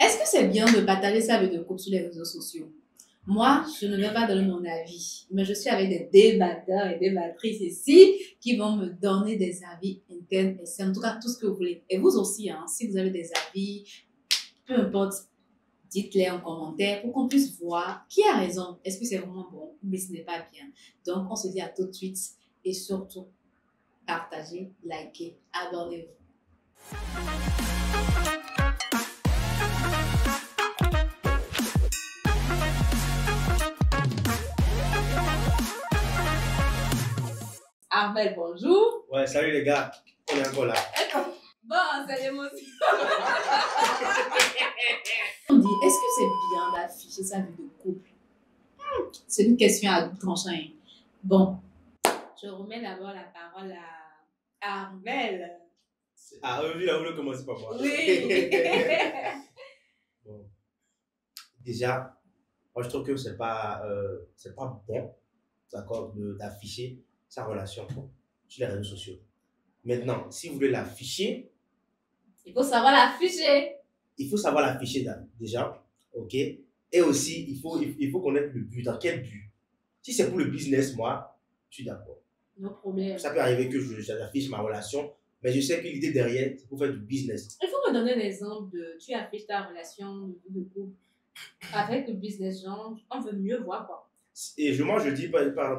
Est-ce que c'est bien de partager sa vie de couple sur les réseaux sociaux? Moi, je ne vais pas donner mon avis, mais je suis avec des débatteurs et débattrices ici qui vont me donner des avis internes et c'est en tout cas tout ce que vous voulez. Et vous aussi, hein, si vous avez des avis, peu importe, dites-les en commentaire pour qu'on puisse voir qui a raison. Est-ce que c'est vraiment bon ou ce n'est pas bien? Donc, on se dit à tout de suite et surtout, partagez, likez, abonnez-vous. Armel, bonjour. Ouais, salut les gars, on est encore là. Bon, c'est l'émotion. On dit, est-ce que c'est bien d'afficher sa vie de couple? C'est une question à double tranchant. Bon, je remets d'abord la parole à Armel. Ah, vu là, vous voulez commencer par moi. Oui. Bon. Déjà, moi je trouve que c'est pas bon, d'accord, d'afficher sa relation sur les réseaux sociaux. Maintenant, si vous voulez l'afficher, Il faut savoir l'afficher. il faut savoir l'afficher déjà, ok? Et aussi, il faut connaître le but, dans quel but. Si c'est pour le business, moi, je suis d'accord. No problème. Ça peut arriver que j'affiche ma relation, mais je sais que l'idée derrière, c'est pour faire du business. Il faut me donner un exemple de tu affiches ta relation de couple avec le business, genre, on veut mieux voir quoi. Et moi, je dis,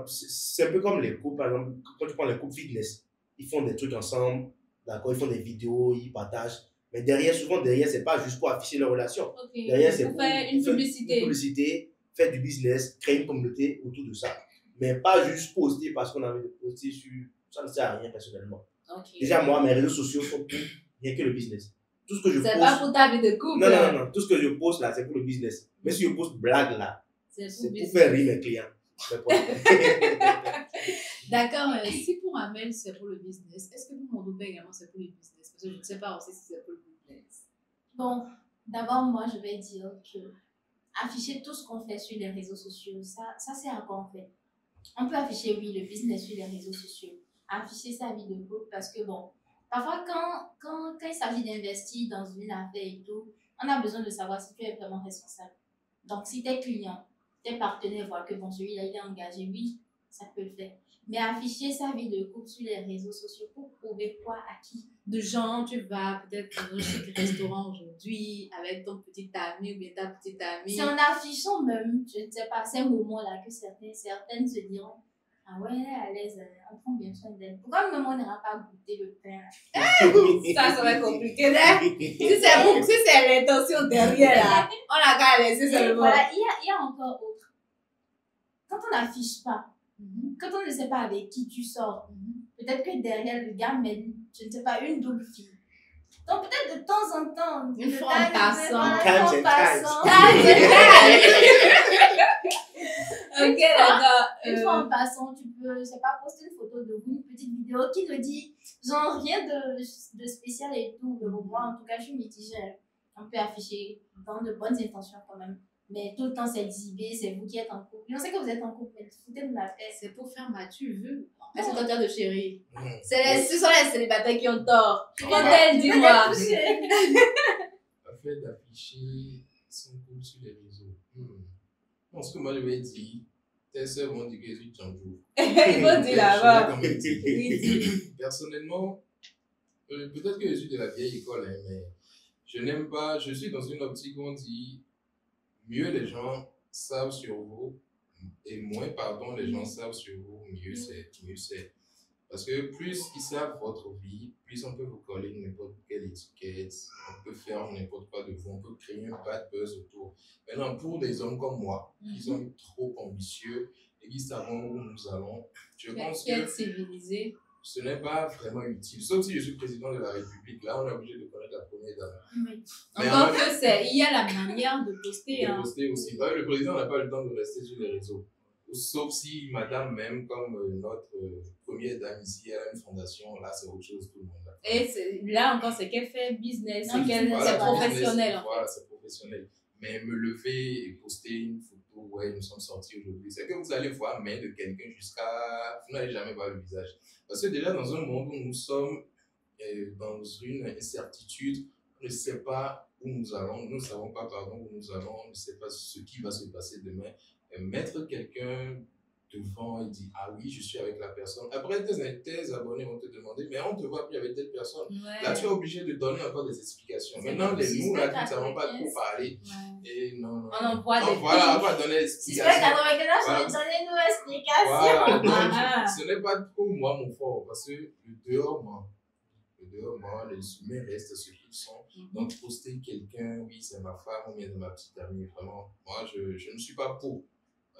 c'est un peu comme les couples, par exemple, quand tu prends les couples fitness, ils font des trucs ensemble, d'accord, ils font des vidéos, ils partagent. Mais derrière, souvent, derrière, c'est pas juste pour afficher leur relation. Okay. Derrière, c'est pour faire une publicité. Faire du business, créer une communauté autour de ça. Mais pas juste poster parce qu'on a envie de poster sur. Ça ne sert à rien personnellement. Okay. Déjà, moi, mes réseaux sociaux sont pour rien que le business. Tout ce que je poste. C'est pas pour ta vie de couple. Non. Tout ce que je poste là, c'est pour le business. Mais si je poste blague là, c'est pour faire rire mes clients. D'accord, si pour Amel c'est pour le business, est-ce que pour Mondoubé également c'est pour le business? Parce que je ne sais pas aussi si c'est pour le business. Bon, d'abord, moi je vais dire que afficher tout ce qu'on fait sur les réseaux sociaux, ça sert à quoi en fait? On peut afficher, oui, le business sur les réseaux sociaux, afficher sa vie de couple parce que bon, parfois quand il s'agit d'investir dans une affaire et tout, on a besoin de savoir si tu es vraiment responsable. Donc, si tes clients, tes partenaires voient que bon, celui-là il est engagé, oui, ça peut le faire. Mais afficher sa vie de couple sur les réseaux sociaux pour prouver quoi à qui? De genre, tu vas peut-être dans un chic restaurant aujourd'hui avec ton petit ami ou bien ta petite amie. C'est en affichant même, je ne sais pas, ces moments-là que certaines se diront, ah ouais, elle est à l'aise, on prend bien soin d'elle. Pourquoi même on n'ira pas goûter le pain? Ça va être compliqué, hein? Si c'est l'intention derrière, là, on a qu'à laisser seulement. Voilà, il y a encore autre. Quand on n'affiche pas, quand on ne sait pas avec qui tu sors, peut-être que derrière le gars mène, je ne sais pas, une double fille. Donc peut-être de temps en temps, une fois en passant. Ok, d'accord. Une fois en passant, tu peux, je sais pas, poster une photo de vous, une petite vidéo qui te dit, genre rien de spécial et tout. Mais bon, moi, en tout cas, je suis mitigée. On peut afficher dans de bonnes intentions quand même. Mais tout le temps, c'est exhibé, c'est vous qui êtes en couple. On sait que vous êtes en couple, mais foutez de la paix. C'est pour faire Mathieu vu. Est-ce que toi, de chérie? Ce sont les célibataires qui ont tort. Quand dis-moi. Le fait d'afficher son couple sur les réseaux. Je pense que moi, je vais dire, tes soeurs vont dire que je suis Tchandjou. Ils vont dire là-bas. Personnellement, peut-être que je suis de la vieille école, hein, mais je n'aime pas, je suis dans une optique où on dit mieux les gens savent sur vous et moins, pardon, les gens savent sur vous, mieux c'est. Parce que plus ils savent votre vie, plus on peut vous coller n'importe quelle étiquette, on peut faire n'importe quoi de vous, on peut créer un bad buzz autour. Maintenant, pour des hommes comme moi, qui sont trop ambitieux et qui savent où nous allons, je pense que civilisé. Ce n'est pas vraiment utile. Sauf si je suis président de la République, là on est obligé de connaître la première dame. Oui. Encore que il y a la manière de poster. De poster aussi. Le président n'a pas le temps de rester sur les réseaux. Sauf si madame même, comme notre première dame ici, elle a une fondation, là c'est autre chose, tout le monde. Et là encore, c'est qu'elle fait business, voilà, c'est professionnel. Voilà, c'est professionnel. Mais me lever et poster une photo, ouais, nous sommes sortis aujourd'hui, c'est que vous allez voir main de quelqu'un jusqu'à... Vous n'allez jamais voir le visage. Parce que déjà dans un monde où nous sommes dans une incertitude, on ne sait pas où nous allons, nous ne savons pas, pardon, où nous allons, on ne sait pas ce qui va se passer demain. Et mettre quelqu'un devant et dire, ah oui, je suis avec la personne. Après, tes abonnés vont te demander, mais on ne te voit plus avec telle personne. Ouais. Là, tu es obligé de donner encore des explications. C'est Maintenant, bon. nous, là, qui ne Suspect savons pas 95. trop parler, Ouais. et non. On envoie des Voilà, on va donner des Suspect explications. 95, Voilà. donnez-nous explication. Voilà, donc, Ah. ce n'est pas trop moi mon fort, parce que le dehors, moi, les humains restent ce qu'ils sont. Donc, poster quelqu'un, oui, c'est ma femme ou bien c'est ma petite amie, vraiment, moi, je ne suis pas pour.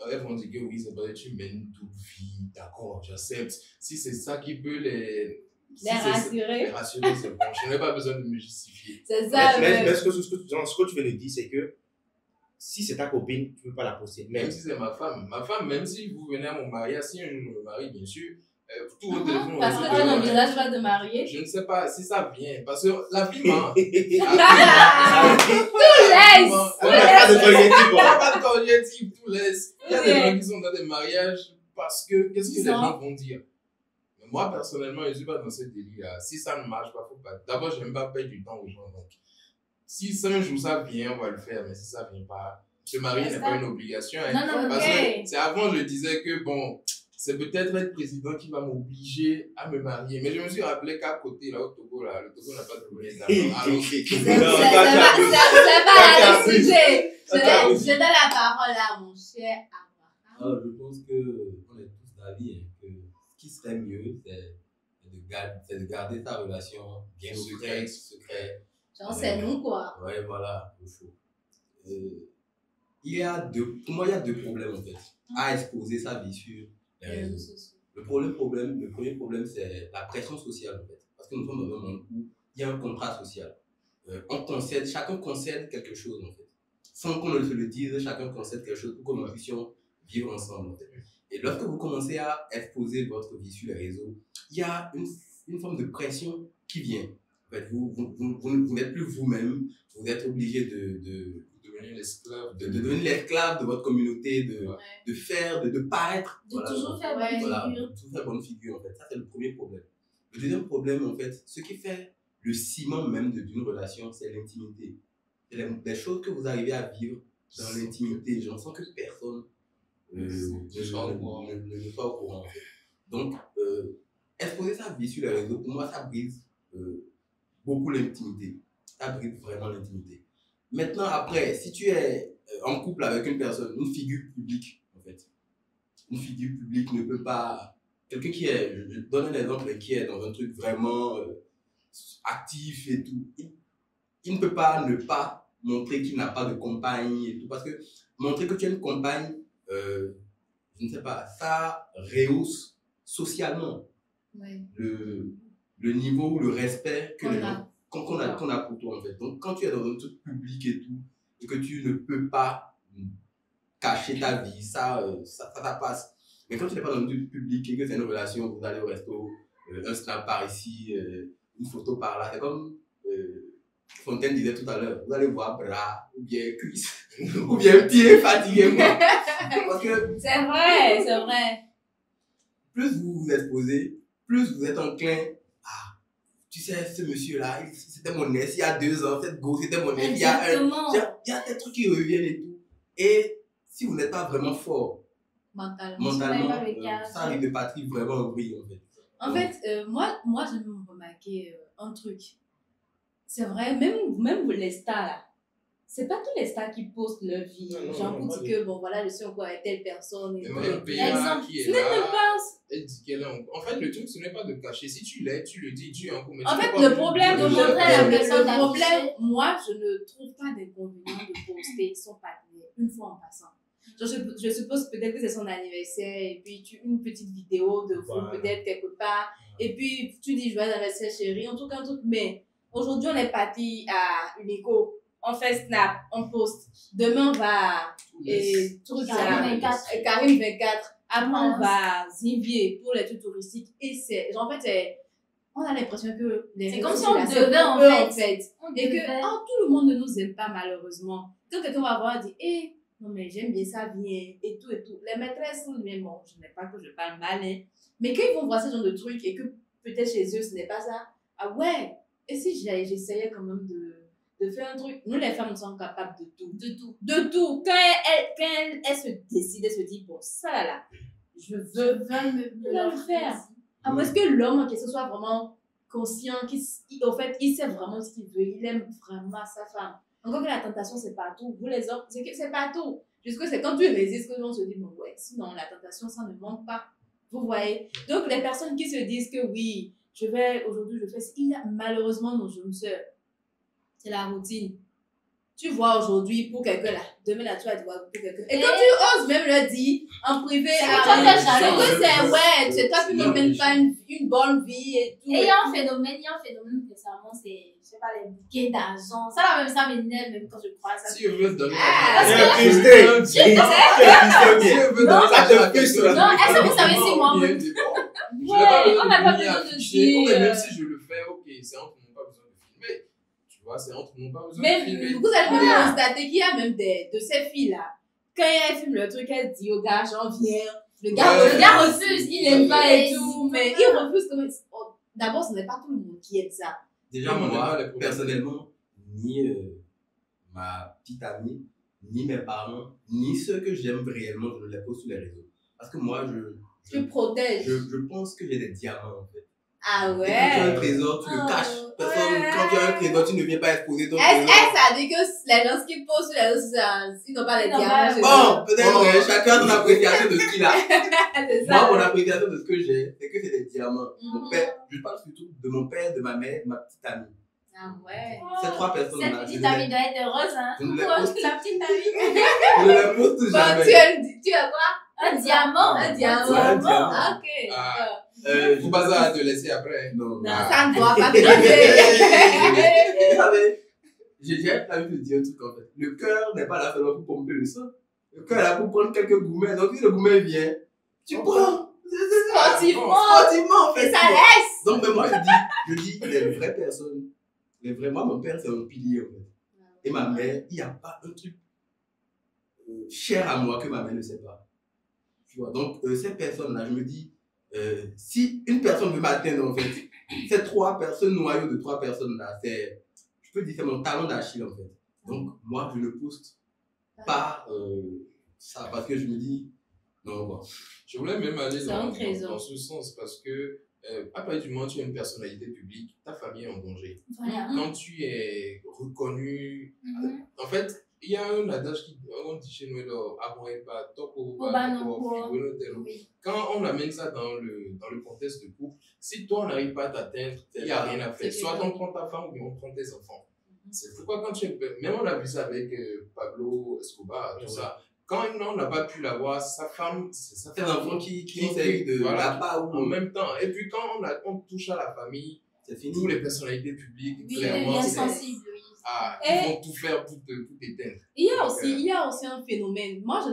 Elles vont dire que oui, c'est vrai, tu mènes une double vie, d'accord, j'accepte. Si c'est ça qui peut les rassurer, c'est bon. Je n'ai pas besoin de me justifier. C'est ça, Mais ce que tu viens de dire, c'est que si c'est ta copine, tu ne peux pas la poster. Même si c'est ma femme, même si vous venez à mon mariage, si un jour je me marie, bien sûr, tout votre téléphone. Parce que tu n'envisages pas de marier. Je ne sais pas si ça vient, parce que la vie ment. Tout laisse. Il n'y a pas de cognitif, tout laisse. Il y a des gens qui sont dans des mariages parce que qu'est-ce que les gens vont dire? Mais moi, personnellement, je ne suis pas dans ce délire-là. Si ça ne marche pas, faut pas. D'abord, je n'aime pas perdre du temps aux gens. Donc, si un jour ça vient, on va le faire. Mais si ça ne vient pas, se marier n'est pas une obligation. Hein. Non, Parce ok. que c'est avant, je disais que bon. C'est peut-être être président qui va m'obliger à me marier. Mais je me suis rappelé qu'à côté, là, au Togo, là, le Togo n'a pas de président. C'est pas là le sujet. Je donne la parole à mon cher Abraham. Alors, je pense qu'on est tous d'avis hein, que ce qui serait mieux, c'est de garder sa relation bien secrète. Genre, c'est nous, quoi. Ouais, voilà, il faut. Pour moi, il y a deux problèmes, en fait, à exposer sa vie sur les réseaux. Le premier problème, c'est la pression sociale, en fait. Parce que nous sommes dans un monde où il y a un contrat social. Chacun concède quelque chose, en fait. Sans qu'on ne se le dise, chacun concède quelque chose pour que nous puissions vivre ensemble, en fait. Et lorsque vous commencez à exposer votre vie sur les réseaux, il y a une forme de pression qui vient. En fait, vous n'êtes plus vous-même, vous êtes obligé de devenir l'esclave de votre communauté, de paraître. De toujours faire bonne figure. De toujours faire bonne figure, en fait. Ça, c'est le premier problème. Le deuxième problème, en fait, ce qui fait le ciment même d'une relation, c'est l'intimité. C'est des choses que vous arrivez à vivre dans l'intimité, genre sans que personne ne soit au courant. En fait. Donc, exposer sa vie sur les réseaux, pour moi, ça brise beaucoup l'intimité. Ça brise vraiment l'intimité. Maintenant, après, si tu es en couple avec une personne, une figure publique, en fait, une figure publique ne peut pas. Quelqu'un qui est, je donne un exemple, qui est dans un truc vraiment actif et tout, il ne peut pas ne pas montrer qu'il n'a pas de compagne et tout, parce que montrer que tu as une compagne, je ne sais pas, ça rehausse socialement le niveau, le respect que les gens qu'on a pour toi, en fait. Donc, quand tu es dans un truc public et tout, et que tu ne peux pas cacher ta vie, ça passe. Mais quand tu n'es pas dans un truc public et que c'est une relation, vous allez au resto, un snap par ici, une photo par là, c'est comme Fontaine disait tout à l'heure, vous allez voir bras, ou bien cuisses, ou bien pieds fatigués. Parce que c'est vrai. Plus vous vous exposez, plus vous êtes enclin à, tu sais, ce monsieur-là, c'était mon ex il y a 2 ans, cette go, c'était mon ex il y a un. Il y a des trucs qui reviennent et tout. Et si vous n'êtes pas vraiment fort, mentalement, ça arrive de partir vraiment au bruit, en fait. En fait, moi j'ai même remarqué un truc. C'est vrai, même les stars là, c'est pas tous les stars qui postent leur vie. Genre pour dire que bon voilà, je suis encore avec telle personne. Et même exemple, qui est là, elle dit qu'elle est en fait, le truc ce n'est pas de cacher. Si tu l'es, tu le dis, tu es en couple. En fait, le problème de montrer la personne, moi je ne trouve pas d'inconvénient de poster son partenaire une fois en passant. Genre, je suppose peut-être que c'est son anniversaire et puis une petite vidéo de vous peut-être quelque part et puis tu dis joyeux anniversaire chérie, un truc, mais aujourd'hui on est parti à Unico, on fait snap, on poste, demain on va Karim 24, après on va Zimbier pour les trucs touristiques et en fait on a l'impression que c'est comme si on devait en fait et que tout le monde ne nous aime pas malheureusement. Quand quelqu'un va voir dire non mais j'aime bien ça bien et tout les maîtresses mais bon je n'ai pas que je parle mal mais quand ils vont voir ce genre de trucs et que peut-être chez eux ce n'est pas ça, ah ouais, et si j'essayais quand même de de faire un truc. Nous, les femmes, nous sommes capables de tout. De tout. Quand elle se décide, elle se dit, bon, ça là, je veux le faire. À moins que l'homme en question soit vraiment conscient, en fait, il sait vraiment ce qu'il veut, il aime vraiment sa femme. Encore que la tentation, c'est partout. Vous, les hommes, c'est partout. Jusque c'est quand tu résistes que l'on se dit, bon, ouais, sinon, la tentation, ça ne manque pas. Vous voyez? Donc, les personnes qui se disent que oui, aujourd'hui, je fais ça, il y a malheureusement nos jeunes sœurs. C'est la routine. Tu vois aujourd'hui pour quelqu'un là, demain là tu vas te voir pour quelqu'un. Et quand tu oses même le dire en privé, c'est toi qui ne mènes pas une bonne vie et tout. Et il y a un phénomène récemment, c'est, je sais pas, les bouquets d'argent. Ça là même, ça m'énerve même quand je crois ça. Si je veux te donner non, est-ce que vous savez si moi, on n'a pas besoin de dire. Même si je le fais, ok, c'est entre nous, pas besoin de filmer. Tu vois, c'est entre nous, pas besoin de filmer. Mais vous allez même constater qu'il y a même de ces filles-là. Quand elle filme le truc, elle dit au gars, j'en viens. Le gars refuse, il n'aime pas et tout. Mais il refuse comme. D'abord, ce n'est pas tout le monde qui aime ça. Déjà, moi, personnellement, ni ma petite amie, ni mes parents, ni ceux que j'aime réellement, je ne les pose sur les réseaux. Parce que moi, tu protèges. Je pense que j'ai des diamants, en fait. Ah ouais. Et quand tu as un trésor, tu le caches. Quand tu as un trésor, tu ne viens pas exposer ton trésor. Ça dit que les gens qui posent sur les réseaux sociaux, ils n'ont pas les diamants. Bon, peut-être chacun son appréciation de ce qu'il a. C'est ça. Moi, mon appréciation de ce que j'ai, c'est que c'est des diamants. Mon père, je parle surtout de mon père, de ma mère, de ma petite amie. Ah ouais. Ces trois personnes-là. Cette petite amie doit être heureuse, hein. Je ne les La pose, petite amie. je ne les pose jamais. Tu as quoi? Un diamant. Un diamant. Ouais, un diamant. Ah, ok. Faut pas ça à te laisser après. Non. Non, ça ne doit pas te laisser. Vous savez, j'ai envie de dire un truc en fait. Le cœur n'est pas là seulement pour pomper le sang. Le cœur est là pour prendre quelques gourmets. Donc si le gourmet vient, tu prends. Sportivement. En fait. Et ça laisse. Donc même moi je dis les vraies personnes. Moi mon père c'est un pilier en fait. Et ma mère, il n'y a pas un truc cher à moi que ma mère ne sait pas. Tu vois, donc ces personnes-là, je me dis, si une personne veut m'atteindre en fait, ces trois personnes, noyau de trois personnes-là, je peux dire c'est mon talon d'Achille en fait. Donc moi je ne poste pas ça parce que je me dis, non bon. Je voulais même aller dans ce sens parce que à partir du moment où tu es une personnalité publique, ta famille est en danger. Voilà. Quand tu es reconnu, en fait, il y a un adage qui on dit chez nous, quand on amène ça dans le contexte de couple, si toi on n'arrive pas à t'atteindre, il n'y a rien à faire. Soit on prend ta femme ou bien on prend tes enfants. C'est pourquoi quand tu es, même on a vu ça avec Pablo Escobar, tout ça. Quand on n'a pas pu l'avoir, sa femme, c'est sa femme. C'est un enfant qui essaye de là-bas ou en même temps. Et puis quand on touche à la famille, c'est fini. Toutes les personnalités publiques, oui, clairement, sensible, oui. Ils vont tout faire pour t'éteindre. Il y a aussi un phénomène. Moi,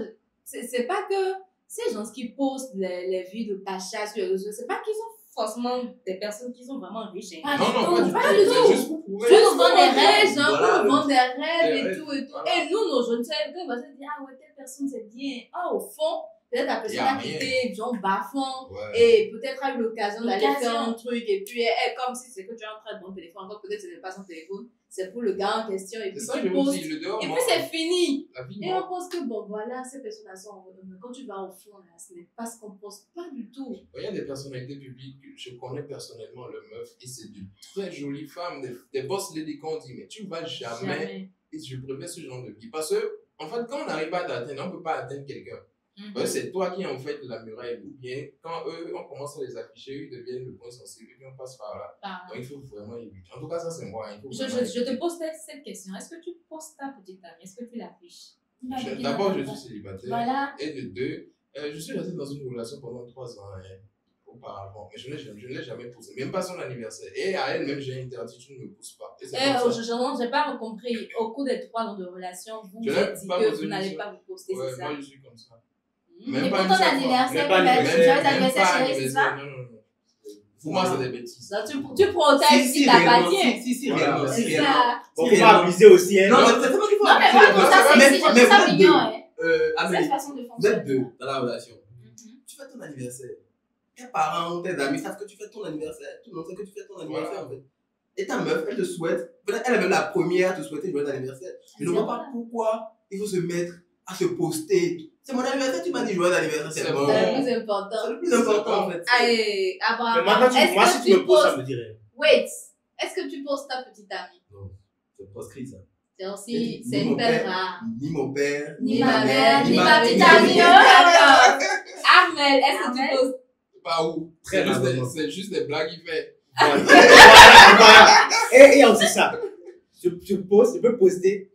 c'est pas que ces gens qui postent les vues de Pacha sur les réseaux, c'est pas qu'ils sont forcément des personnes qui sont vraiment riches. Pas non, du pas du tout. tout. Juste pour prouver. Je nous vends des rêves, Voilà, nous vend des rêves et tout. Voilà. Et nous, nos jeunes sœurs, quand on va se dire, ah ouais, telle personne c'est bien. Ah, au fond, peut-être la personne a quitté, genre, bas-fond, et peut-être a eu l'occasion d'aller faire un truc, et puis elle, comme si c'est que tu as un très bon téléphone, encore peut-être ce n'est pas son téléphone, c'est pour le gars en question, et puis tu poses, et puis c'est fini. Et on pense que, bon, voilà, ces personnes-là sont, quand tu vas au fond, là, ce n'est pas ce qu'on pense, pas du tout. Il y a des personnalités publiques, je connais personnellement le meuf, et c'est de très jolies femmes, des boss lady qu'on dit, mais tu ne vas jamais, et je préfère ce genre de vie, parce que, en fait, quand on n'arrive pas à t'atteindre, on ne peut pas atteindre quelqu'un. C'est toi qui en fait la muraille, ou bien quand eux, on commence à les afficher, ils deviennent le point sensible, et puis on passe par là. Donc il faut vraiment éviter. En tout cas, ça c'est moi. Je te pose cette question. Est-ce que tu postes ta petite amie? Est-ce que tu l'affiches? D'abord, je suis célibataire. Voilà. Et de deux, je suis resté dans une relation pendant 3 ans auparavant, mais je ne l'ai jamais posé, même pas son anniversaire. Et à elle-même, j'ai interdit, tu ne me pousses pas. Je n'ai pas compris. Au cours des 3 ans de relation, vous vous êtes dit que vous n'allez pas vous poster, c'est ça? Moi, je suis comme ça. Mais pour ton anniversaire, joyeux anniversaire, chérie, c'est ça? Non. Pour moi, c'est des bêtises. Tu protèges ce qui t'appartient. Si, réellement. C'est ça. Bon, faut pas abuser aussi, hein. Non, c'est pas du tout. Non, mais moi, c'est ça mignon, hein. Amélie, Cette façon de vous fonctionner. êtes deux dans la relation. Tu fais ton anniversaire. Tes parents, tes amis savent que tu fais ton anniversaire. Tout le monde sait que tu fais ton anniversaire, en fait. Et ta meuf, elle te souhaite, peut-être elle est même la première à te souhaiter joyeux anniversaire. Je ne vois pas pourquoi il faut se mettre à se poster. C'est mon anniversaire, tu m'as dit joyeux anniversaire, c'est bon. C'est le plus important. C'est le plus important en fait. Allez, Mais Abraham, maintenant, moi, si tu me poses, ça me dirait. Wait, est-ce que tu poses ta petite amie? Non, c'est proscrit ça. C'est aussi, c'est une belle rare. Ni mon père, Ni ma mère, ni ma petite petite amie. D'accord. Armel, est-ce que tu poses? Pas où. Très rarement. C'est juste des blagues qu'il fait. Voilà. Et il y a aussi ça. Je peux poster.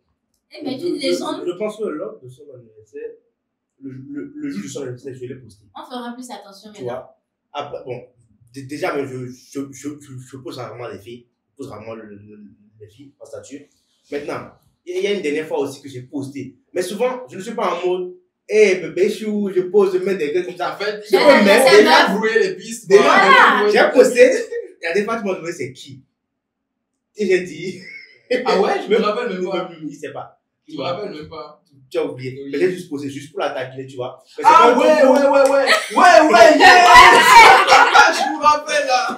Eh, mais tu une légende, Je pense que lors de son anniversaire, le jour de son anniversaire, je vais le poster. on fera plus attention Tu maintenant. vois. Après, bon, déjà, mais je pose rarement les filles. Je pose rarement les filles en statut. Maintenant, il y a une dernière fois aussi que j'ai posté. Mais souvent, je ne suis pas en mode, hey, bébé chou, je pose, je mets des gueules comme ça. En fait, Je peux mettre ça des va. déjà brouillé les pistes. Déjà, Voilà. j'ai posté. Il y a des fois, tu m'as demandé c'est qui. Et j'ai dit. Ah ouais, je me rappelle même pas. Il ne sait pas. Je me rappelle même pas. Tu as oublié. Oui. Mais j'ai juste posé, juste pour la taquiner, tu vois. Mais c'est Ah pas ouais, un truc ouais, ouais, ouais. Ouais, ouais, yes. Je me rappelle là.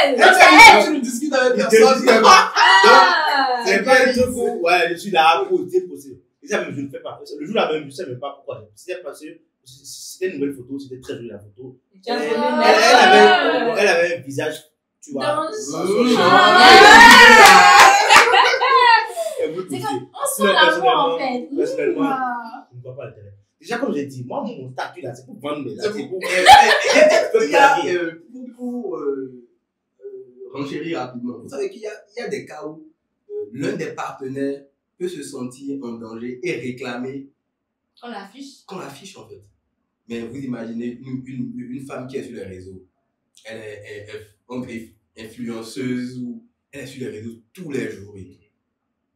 Elle! Tu nous discutes avec pour- personne. Ah! C'est pas un truc où, ouais, je suis là, posé. Et ça, même, je ne fais pas. Le jour-là même, je ne sais même pas pourquoi. C'était parce que c'était une nouvelle photo, c'était très joli la photo. Tu as Elle, voulu elle mettre- avait un visage, tu vois. Dans Elle veut C'est poser. comme, on sent Sinon, l'amour en fait. personnellement, Ah. je ne vois pas l'intérêt. Déjà, comme j'ai dit, moi, mon statut là, c'est pour vendre mes là, C'est c'est pour. Il y a, pour renchérir rapidement, vous savez qu'il y a des cas où l'un des partenaires peut se sentir en danger et réclamer On l'affiche. qu'on l'affiche en fait. Mais vous imaginez une femme qui est sur les réseaux, elle est entre influenceuse ou elle est sur les réseaux tous les jours. Et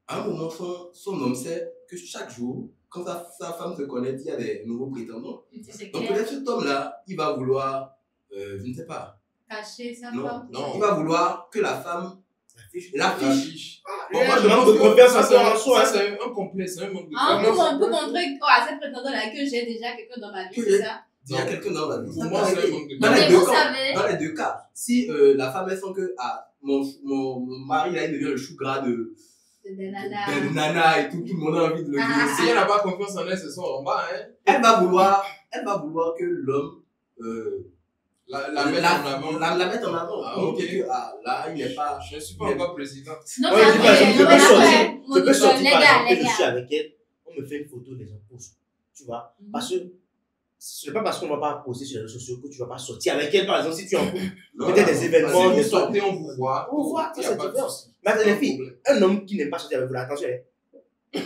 à un moment, son homme sait que chaque jour, quand sa femme se connecte, il y a des nouveaux prétendants. C'est Donc clair. peut-être cet homme-là, il va vouloir, je ne sais pas, Cacher sa non, femme. il va vouloir que la femme l'affiche. L'affiche. Bon, moi, je pense manque de que confiance ça, en c'est soi, en soi. ça, c'est un complexe, un manque de Ah, confiance. pour montrer à cette prétendante-là que j'ai déjà quelqu'un dans ma vie, c'est ça? Il y a quelqu'un dans la vie. Pour moi, c'est un manque de Dans les Mais deux vous cas. savez- Dans les deux cas. Si la femme elle sent que mon mari là, il devient le chou gras de C'est des nanas. nana et tout le monde a envie de le Ah. Si elle n'a pas confiance en elle, ce sont en bas, hein. elle va vouloir que l'homme La mettre en avant. la mette en avant. Ah, Pour ok. montrer que là, il n'est pas. Je ne suis pas encore président. Non, Ouais, mais je dis pas, je peux après, sortir. mon Je peux sortir les par gars, exemple, les que je suis gars. avec elle, on me fait une photo des impôts. Tu vois? Mhm. Parce que ce n'est pas parce qu'on ne va pas poster sur les réseaux sociaux que tu ne vas pas sortir avec elle, par exemple, si tu es en couple. Non, Peut-être non, des événements, Si des vous sortez, on vous voit. On vous voit, Il y ça, a c'est pas de différent. souci. Mais les filles, Problème. un homme qui n'aime pas sortir avec vous, là, attention, hein.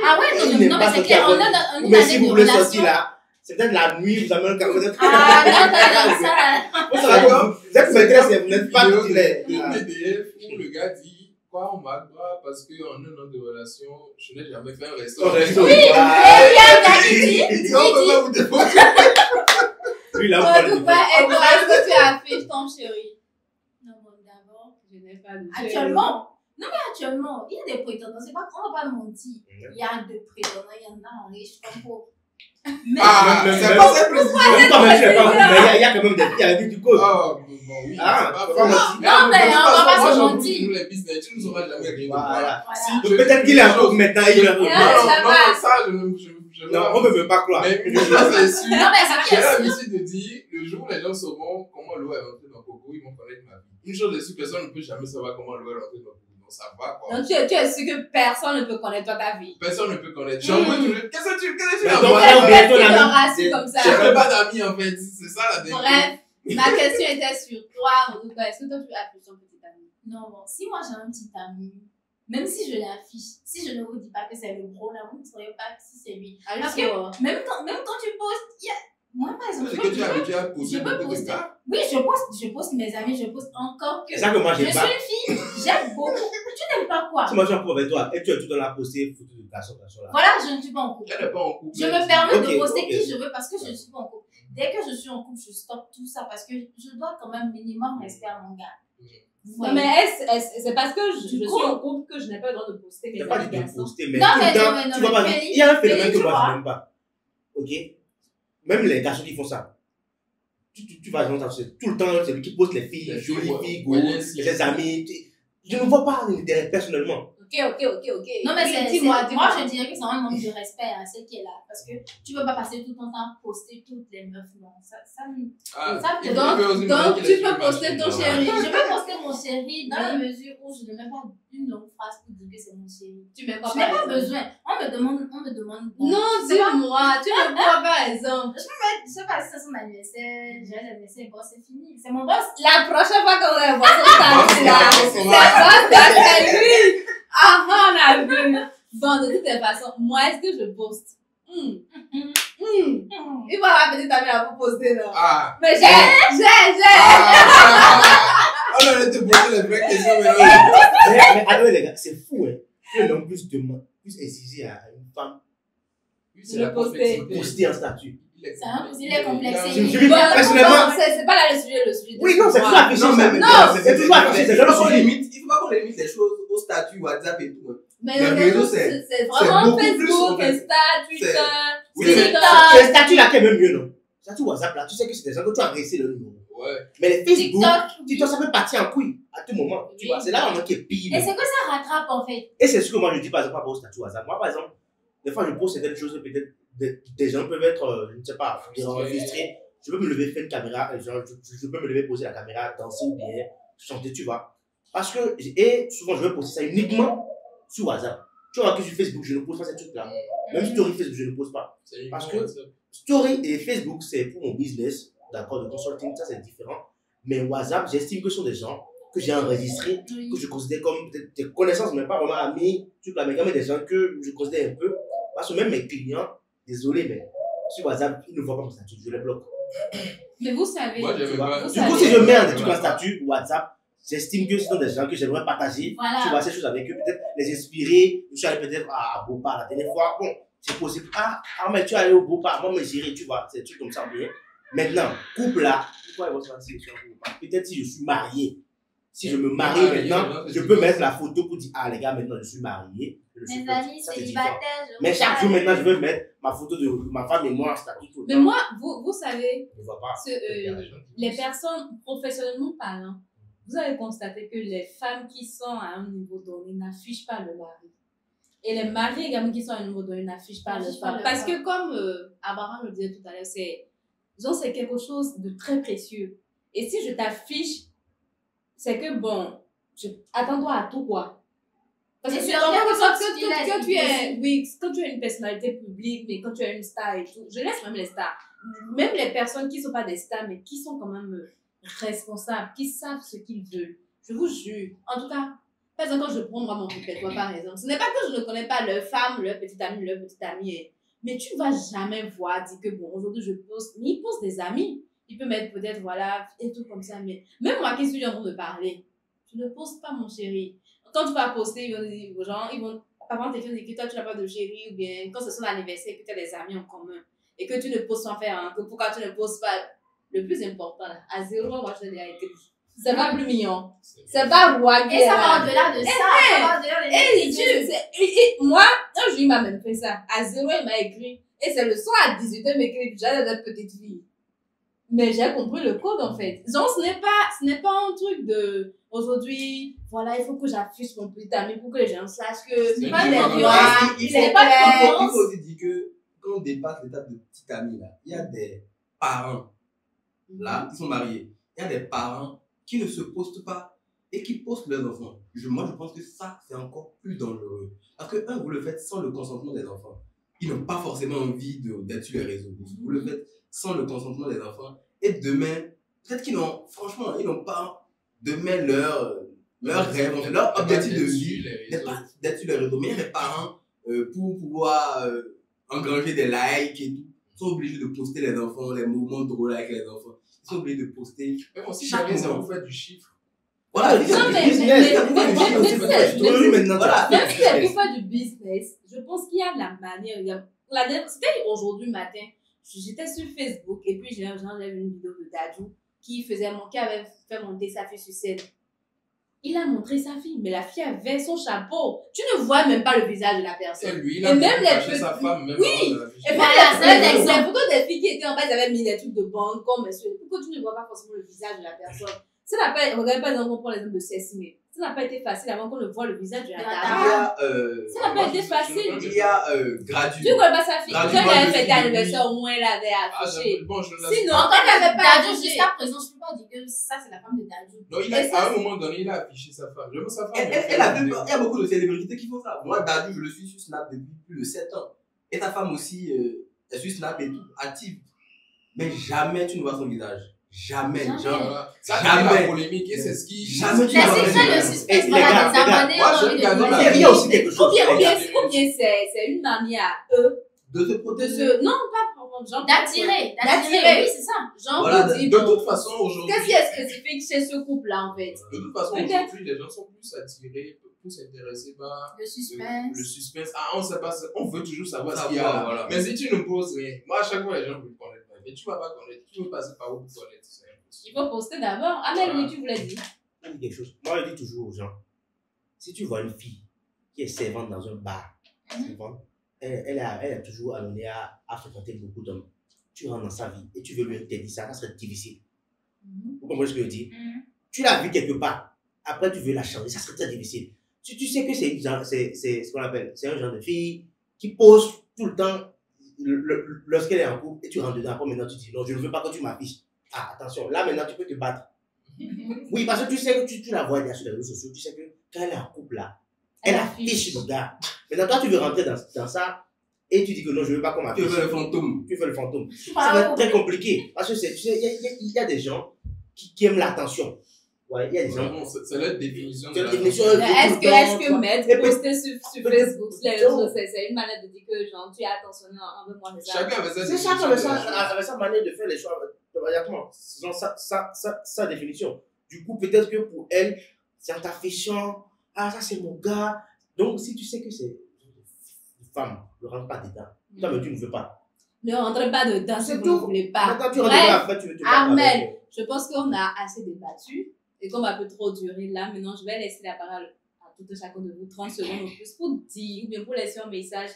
Ah ouais, Il non, n'est non, pas mais c'est sorti clair, on avec a vous. une Mais si année vous de voulez relation. sortir là, c'est peut-être la nuit, vous amènez un carreau. Ah non, non, ça. Vous êtes maîtresse et vous n'êtes pas Vidéo titulaire. de PDF où le gars dit quoi on m'a droit parce qu'en un an de relation, je n'ai jamais fait un On restaurant. reste Oui, au- il y a un gars qui dit, Il dit, on peut pas vous défoncer. Lui, là, En vous tout cas, et toi, est-ce que tu affiches ton chéri? Non, bon, d'abord, Je n'ai pas de actuellement, non mais actuellement, il y a des prétendants, c'est pas qu'on va pas mentir. Il y a des prétendants, il y en a en riche comme pauvre. Mais, Ah, Même- c'est même- pas ça président. Même toi, même, tu n'es pas en couple, mais il y a quand même des filles avec qui tu causes. Ah, bon, oui, Ah, c'est faut pas pas vrai. mentir. Non, mais de toute on va façon, pas moi, se j'en mentir. doute, nous, les business, tu ne sauras jamais rien de moi. Voilà. voilà. Si Donc, je peut-être dis qu'il est en quelque couple chose- maintenant, il est en Non, couple. Ah, non, ça non, va. ça, je Non, on ne veut pas croire. Mais une chose est sûre, Non, mais c'est j'ai clair. l'habitude de dire, le jour où les gens sauront comment l'eau est rentrée dans Coco, ils vont connaître ma vie. Une chose est sûre, personne ne peut jamais savoir comment l'eau est rentrée dans Coco. Donc ça va, quoi. Donc, tu es sûr que personne ne peut connaître toi ta vie. Personne ne peut connaître. J'envoie toujours, qu'est-ce que tu Mais as donc, envoyé? là, on vient Est-ce ton que tu ami. auras su comme ça? Je n'ai pas d'amis, en fait. C'est ça la dernière. Bref, ma question était sur toi, en tout cas. Est-ce que toi, tu affiches ton petit ami? Non, bon, si moi j'ai un petit ami, même si je l'affiche, si je ne vous dis pas que c'est le gros là, vous ne saurez pas si c'est lui. Parce que même quand tu postes, il y a... Moi par exemple, C'est que tu es habitué à poser je peux beaucoup de poster. cas. Oui, je poste mes amis, je poste encore que C'est ça que moi, je j'aime suis pas. une fille, j'aime beaucoup. Tu n'aimes pas quoi? Si moi, je suis en couple avec toi et tu es tout dans la poster, photo de garçon là. Voilà, je ne suis pas en couple. Elle n'est pas en couple. Je me permets Ok, de poster ok. qui je veux parce que je ne suis pas en couple. Dès que je suis en couple, je stoppe tout ça parce que je dois quand même minimum rester à mon gars. Vous Non, voyez? mais c'est parce que je suis coup- en couple que je n'ai pas le droit de poster Il mes n'y a pas amis du tout garçons. poster, mais Non, tout mais le temps, non, tu mais vois pas. Félix, Il y a un phénomène Félix, que tu moi, vois. je n'aime pas. Ok? Même les garçons qui font ça. Tu vas dans tout le temps, c'est lui qui poste les filles, Les jolies filles, filles, ouais, go, ouais, et ses amis. Je ne vois pas l'intérêt personnellement. Ok. Non, mais Dis-moi. moi, je dirais que c'est un manque de respect à celle qui est là. Parce que tu ne peux pas passer tout ton temps à poster toutes les meufs. Non, ça Donc, tu peux poster ton chéri. Je peux poster mon chéri dans la mesure où je ne mets pas une longue phrase pour dire que c'est mon chéri. Tu mets pas Je n'ai pas par exemple. besoin. On me demande. Non, dis-moi. Tu ne vois par exemple. Je sais pas si c'est son anniversaire. J'ai l'anniversaire, bon, c'est fini. C'est mon boss. La prochaine fois qu'on va voir son statut là, Bon, c'est lui. Ah, on a vu. Bon, de toutes les façons, moi, est-ce que je poste? Il va avoir petite amie à vous poster là. Ah. Mais j'ai. On aurait te poser les vraies questions maintenant. Mais attendez, les gars, c'est fou, hein. Un homme plus exiger à une femme Je le poster. de poster un statut. Il est complexé. Je vis personnellement. C'est pas là le sujet. Oui, non, c'est toujours affiché. Non, mais c'est toujours affiché. C'est jamais sur limite. Il faut pas qu'on limite les choses au statut WhatsApp et tout. Mais Les les réseaux, réseaux, c'est vraiment beaucoup plus, Facebook, en fait. Insta, Twitter, Oui, TikTok. C'est le statut là qui est même mieux, non? Statut WhatsApp là, tu sais que c'est des gens que tu as réussi le numéro. Ouais. Mais les Facebook, TikTok. ça peut partir en couille à tout moment. Tu vois, c'est là vraiment qui est pire. Et c'est que ça rattrape en fait. Et c'est ce que moi je dis par exemple par rapport au statut WhatsApp. Moi par exemple, des fois je pose certaines choses, peut-être des gens peuvent être, je ne sais pas, enregistrés. Je peux me lever, faire une caméra, genre, je peux me lever, poser la caméra, danser ou bien chanter, tu vois. Parce que, et souvent je vais poster ça uniquement sur WhatsApp. Tu vois que sur Facebook, je ne pose pas ces trucs-là. Même story Facebook, je ne pose pas. Parce que story et Facebook, c'est pour mon business, d'accord, de consulting, ça c'est différent. Mais WhatsApp, j'estime que ce sont des gens que j'ai enregistrés, que je considère comme peut-être des connaissances, mais pas vraiment amis, tout là, mais quand même des gens que je considère un peu. Parce que même mes clients, désolé, mais sur WhatsApp, ils ne voient pas mon statut, je les bloque. Mais vous savez, Moi, j'aimais pas. Du coup, si je mets un truc en statut WhatsApp, j'estime que ce sont des gens que j'aimerais partager, Voilà. tu vois, ces choses avec eux, peut-être les inspirer. Je suis allé peut-être à Beauport la dernière fois. Bon, c'est possible. Ah, mais tu es allé au Beauport, moi, me gérer, tu vois, c'est des trucs comme ça, bien. Maintenant, couple là, pourquoi ils vont se faire sélection au Beauport? Peut-être si je suis marié. Si je me marie maintenant, je peux mettre la photo pour dire, ah les gars, maintenant je suis marié. Mes amis Ça, c'est différent. célibataires, je Mais vous chaque jour parle. maintenant, je vais mettre ma photo de ma femme et moi en statut tout le mais temps. moi, vous savez, Je ne vois pas. les personnes professionnellement parlant, vous avez constaté que les femmes qui sont à un niveau donné n'affichent pas le mari. Et les maris également qui sont à un niveau donné n'affichent pas leur femme. Parce que comme Abraham le disait tout à l'heure, c'est quelque chose de très précieux. Et si je t'affiche, c'est que bon, attends-toi à tout quoi. Parce que Mais tu c'est comprends quelque que chose qu'il a quand dit tu es, aussi. oui, quand tu es une personnalité publique, mais quand tu es une star et tout, je laisse même les stars. Même les personnes qui ne sont pas des stars, mais qui sont quand même responsables, qui savent ce qu'ils veulent. Je vous jure. En tout cas, par exemple, quand je prends moi mon répertoire, par exemple, ce n'est pas que je ne connais pas leur femme, leur petite amie, mais tu ne vas jamais voir, dire que bon, aujourd'hui je poste, mais ils postent des amis. Il peut mettre peut-être, voilà, et tout comme ça, mais même moi qui suis en train de parler, je ne poste pas mon chéri. Quand tu vas poster, ils vont dire aux gens, ils vont pas t'écrire que toi tu n'as pas de chéri, ou bien quand c'est son anniversaire, que tu as des amis en commun, et que tu ne postes sans faire un, que pourquoi tu ne postes pas le plus important, là, à 0, moi je te l'ai écrit. C'est pas plus mignon. C'est pas roi qui Et est ça là. va au-delà de ça. Ça va au-delà de Et moi, un jour, il m'a même fait ça. À 0, il m'a écrit. Et c'est le soir à 18h, il m'écrit, j'avais cette petite fille. Mais j'ai compris le code, en fait. Genre, ce n'est pas un truc de, aujourd'hui, voilà, il faut que j'affiche mon petit ami pour que les gens sachent que C'est pas du des mal. violents, Il c'est faut pas de il violence. faut aussi dire que quand on dépasse l'étape de petite amie, là, il y a des parents là qui sont mariés. Il y a des parents qui ne se postent pas et qui postent leurs enfants. Moi, je pense que ça, c'est encore plus dangereux. Parce que, vous le faites sans le consentement des enfants. Ils n'ont pas forcément envie d'être sur les réseaux. Vous le faites sans le consentement des enfants. Et demain, peut-être qu'ils n'ont, franchement, ils n'ont pas demain leur rêve, leur objectif de vie n'est pas d'être sur les réseaux. Mais il y a des parents, pour pouvoir engranger des likes et tout, sont obligés de poster les enfants, les moments drôles avec les enfants. Ils sont obligés de poster. Mais bon, si jamais ça vous fait du chiffre. Voilà, Non, mais Même si c'est pour faire du business, je pense qu'il y a la manière. C'était aujourd'hui matin, j'étais sur Facebook et puis j'ai vu une vidéo de Dadju qui avait fait monter sa fille sur scène. Il a montré sa fille, mais la fille avait son chapeau. Tu ne vois même pas le visage de la Et personne. lui, il Et a même les caché petits- sa femme, même Oui. avant de la Et Voilà, même c'est un les photos des filles qui étaient en bas, ils avaient mis des trucs de bande, comme monsieur. Pourquoi tu ne vois pas forcément le visage de la personne? C'est la peine, regarde par exemple, on prend l'exemple de Cécile. Ça n'a pas été facile avant qu'on ne voit le visage de la De la dame. Ça n'a pas été facile. Il y a Gradu. Tu ne connais pas sa fille. Gradu, Quand moi, elle je avait suis fait l'anniversaire, au moins elle avait Ah, affiché. bon, je ne la Sinon, Quand quand elle elle avait avait pas Dadju affiché. jusqu'à présent, je peux pas dire que ça, c'est la femme de Dadju. Non, Et ça, à un moment donné, il a affiché sa femme. Je veux sa femme. Elle a il y a beaucoup de célébrités qui font ça. Moi, Dadju, je le suis sur Snap depuis plus de 7 ans. Et ta femme aussi, elle suit Snap et tout, active. Mais jamais tu ne vois son visage. Jamais. Jamais. Genre, Voilà. Ça, c'est Jamais. la polémique et c'est ce qui. Jamais tu Mais vois c'est son ça le visage. suspense. les Voilà, gars, les abonnés moi, ont je envie de regarde voir. Il y a aussi quelque chose. Ou bien les gars. c'est une manière à eux De se de protéger. se. Non, pas pour genre. D'attirer. D'attirer. Oui, c'est ça. Genre, Voilà, vous dites, De bon, toute façon, aujourd'hui. qu'est-ce qui est spécifique chez ce couple-là, en fait? De toute façon, Peut-être. aujourd'hui, les gens sont plus attirés, plus intéressés par Le le suspense. suspense. Ah, on sait pas, on veut toujours savoir ce Savoir, qu'il y a là. voilà. Mais si tu ne poses rien, moi, à chaque fois, les gens veulent connaître. Mais tu vas pas connaître. Tu veux passer par où pour connaître. C'est Il impossible. faut poster d'abord. Ah, mais oui, tu voulais dire. Je dis quelque chose. Moi, je dis toujours aux gens, si tu vois une fille qui est servante dans un bar, servante, elle a toujours amené à fréquenter beaucoup d'hommes. Tu rentres dans sa vie et tu veux lui interdire ça, ça serait difficile. Vous comprenez ce que je dis? Tu l'as vu quelque part, après tu veux la changer, ça serait très difficile. Tu sais que c'est ce qu'on appelle, c'est un genre de fille qui pose tout le temps lorsqu'elle est en couple et tu rentres dedans. Après maintenant tu dis non, je ne veux pas que tu m'affiches. Ah, attention, là maintenant tu peux te battre. Oui, parce que tu sais que tu la vois déjà sur les réseaux sociaux, tu sais que quand elle est en couple là, elle affiche le gars. Maintenant toi tu veux rentrer dans ça et tu dis que non, je ne veux pas qu'on Tu m'affiche. veux le fantôme. Tu fais le fantôme. Ça va être très compliqué parce que tu sais, il y a des gens qui aiment l'attention. Ouais, il y a des gens. Vraiment, c'est leur définition. C'est de la la définition. chanson. Est-ce que Et mettre, puis- poster sur Facebook, sur les réseaux, c'est une manière de dire que genre, tu es attentionné envers moi, c'est ça? Chacun avait sa C'est définition. chacun avec de la chose. avec sa manière de faire les choses. Exactement. Selon sa définition. Du coup, peut-être que pour elle, c'est en t'affichant. Ah, ça c'est mon gars. Donc, si tu sais que c'est une femme, ne rentre pas dedans. Toi, mais tu ne veux pas. Ne rentrez pas dedans si C'est vous tout. ne voulez pas. Maintenant, tu rentres Bref, dedans, après, tu veux te battre Amen. avec- Je pense qu'on a assez débattu et qu'on va un peu trop durer là. Maintenant, je vais laisser la parole à tout un chacun de vous, 30 secondes ou plus, pour dire ou bien pour laisser un message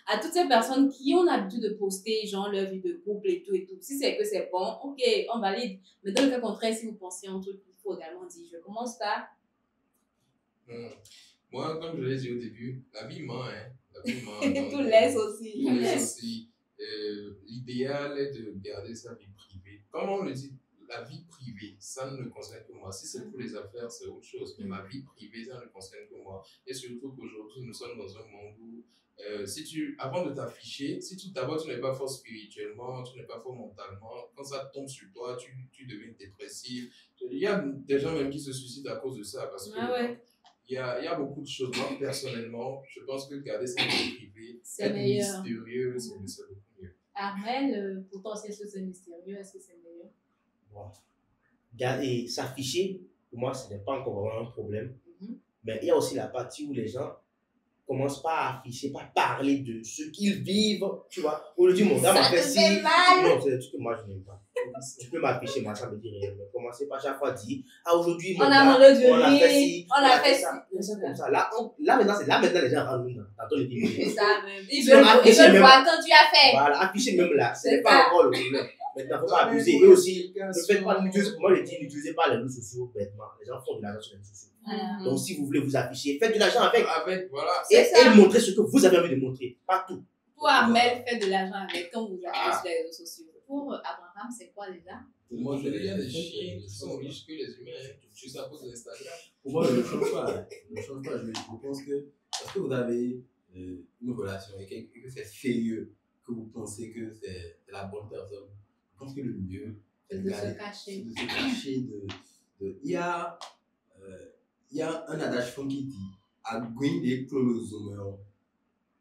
à toutes ces personnes qui ont l'habitude de poster, genre, leur vie de couple et tout et tout. Si c'est que c'est bon, ok, on valide. Mais dans le cas contraire, si vous pensez en truc, il faut également dire, je commence par. Moi, comme je l'ai dit au début, la vie ment, hein. La vie ment. Tout laisse aussi. Tout laisse aussi. L'idéal est de garder sa vie privée. Comme on le dit, la vie privée, ça ne me concerne que moi. Si c'est pour les affaires, c'est autre chose. Mais ma vie privée, ça ne me concerne que moi. Et surtout qu'aujourd'hui, nous sommes dans un monde où, avant de t'afficher, d'abord tu n'es pas fort spirituellement, tu n'es pas fort mentalement, quand ça tombe sur toi, tu deviens dépressif. Il y a des gens même qui se suicident à cause de ça. Parce que Ah ouais. il y a beaucoup de choses. Moi, personnellement, je pense que garder sa vie privée, C'est être meilleur. mystérieux, c'est beaucoup mieux. Armel, pourtant, c'est ce que c'est mystérieux, est-ce que c'est meilleur? Bon. Et s'afficher, pour moi, ce n'est pas encore vraiment un problème. Mhm. Mais il y a aussi la partie où les gens commencent pas à afficher, pas à parler de ce qu'ils vivent, tu vois. Au lieu de dire, mon gars m'a Ça fait te ci. fait mal. Non, c'est des trucs que moi, je n'aime pas. Tu peux m'afficher, moi, ça me dit rien. Mais commencez pas chaque fois à dire, ah, aujourd'hui, mon On a gars, mangé du on a fait riz, ci, on a fait ça. ci. C'est comme ça. Là, maintenant, les gens rentrent dans ton C'est intimité. ça même. Ils Tu vas veulent afficher même- voir quand tu as fait. Voilà, afficher même là, ce C'est n'est pas ça. encore le problème. Maintenant, il ne faut pas abuser. Et aussi, ne faites pas, moi, je dis, n'utilisez pas les réseaux sociaux bêtement. Les gens font de l'argent sur les réseaux sociaux. Voilà. Donc, si vous voulez vous afficher, faites de l'argent avec. Voilà. Et, C'est ça. et montrez ce que vous avez envie de montrer. Pas tout. Pour Armel, faites de l'argent avec quand vous avez sur les réseaux sociaux. Pour Abraham, c'est quoi déjà? Pour moi, Il y a des chiens qui sont riches que les humains, hein. Juste à cause de l'Instagram. Pour moi, je ne change pas. Je ne change pas. Je pense que parce que vous avez une relation et que c'est sérieux, que vous pensez que c'est la bonne personne, je pense que le mieux, c'est De se garder- cacher. de se cacher. Il y a un adage fond qui dit à Gwyn des chromosomes,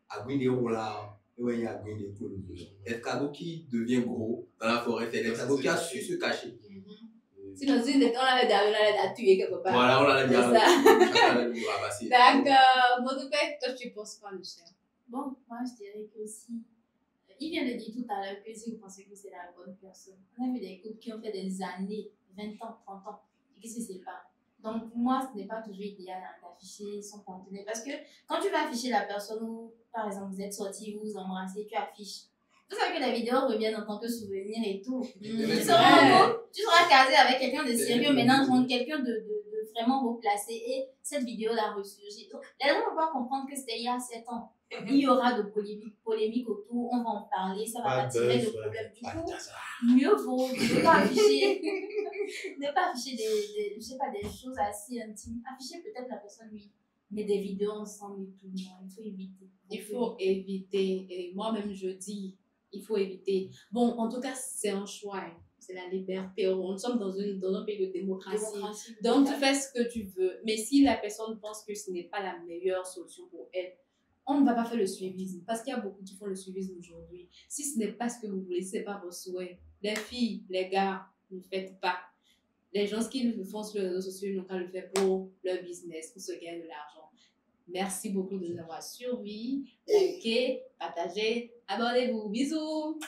à Gwyn des rollars. Oui, il y a Gwyn des chromosomes. L'escargot qui devient gros dans la forêt, c'est l'escargot qui a su se cacher. Sinon, si on avait déjà tué quelque part. Voilà, on l'a dit. C'est ça. Chacun l'a dit, on va passer. D'accord. Modoka, toi, tu penses quoi, le chien? Bon, moi, je dirais que aussi, il vient de dire tout à l'heure que si vous pensez que c'est la bonne personne, on a vu des couples qui ont fait des années, 20 ans, 30 ans, et qui se séparent. Donc, pour moi, ce n'est pas toujours idéal d'afficher son contenu. Parce que quand tu vas afficher la personne où, par exemple, vous êtes sortis, vous vous embrassez, tu affiches. Vous savez que les vidéos reviennent en tant que souvenir et tout. Tu seras en couple, tu seras casé avec quelqu'un de sérieux, maintenant, je montre quelqu'un de vraiment replacer. Et cette vidéo-là ressurgit. Donc, les gens ne vont pas comprendre que c'était il y a 7 ans. Il y aura de polémiques autour, on va en parler, ça va attirer de problèmes. Du coup, mieux vaut ne pas afficher, ne pas afficher je sais pas, des choses assez intimes. Afficher peut-être la personne, oui, mais des vidéos ensemble et tout, non, il faut éviter. Il faut éviter. Et moi-même, je dis, il faut éviter. Bon, en tout cas, c'est un choix. Hein. C'est la liberté. Nous sommes dans un pays de démocratie. Donc, tu fais ce que tu veux. Mais si la personne pense que ce n'est pas la meilleure solution pour elle, on ne va pas faire le suivisme. Parce qu'il y a beaucoup qui font le suivisme aujourd'hui. Si ce n'est pas ce que vous voulez, ce n'est pas vos souhaits. Les filles, les gars, ne faites pas. Les gens qui le font sur les réseaux sociaux n'ont qu'à le faire pour leur business, pour se gagner de l'argent. Merci beaucoup de nous avoir suivis. Likez, partagez, abonnez-vous. Bisous!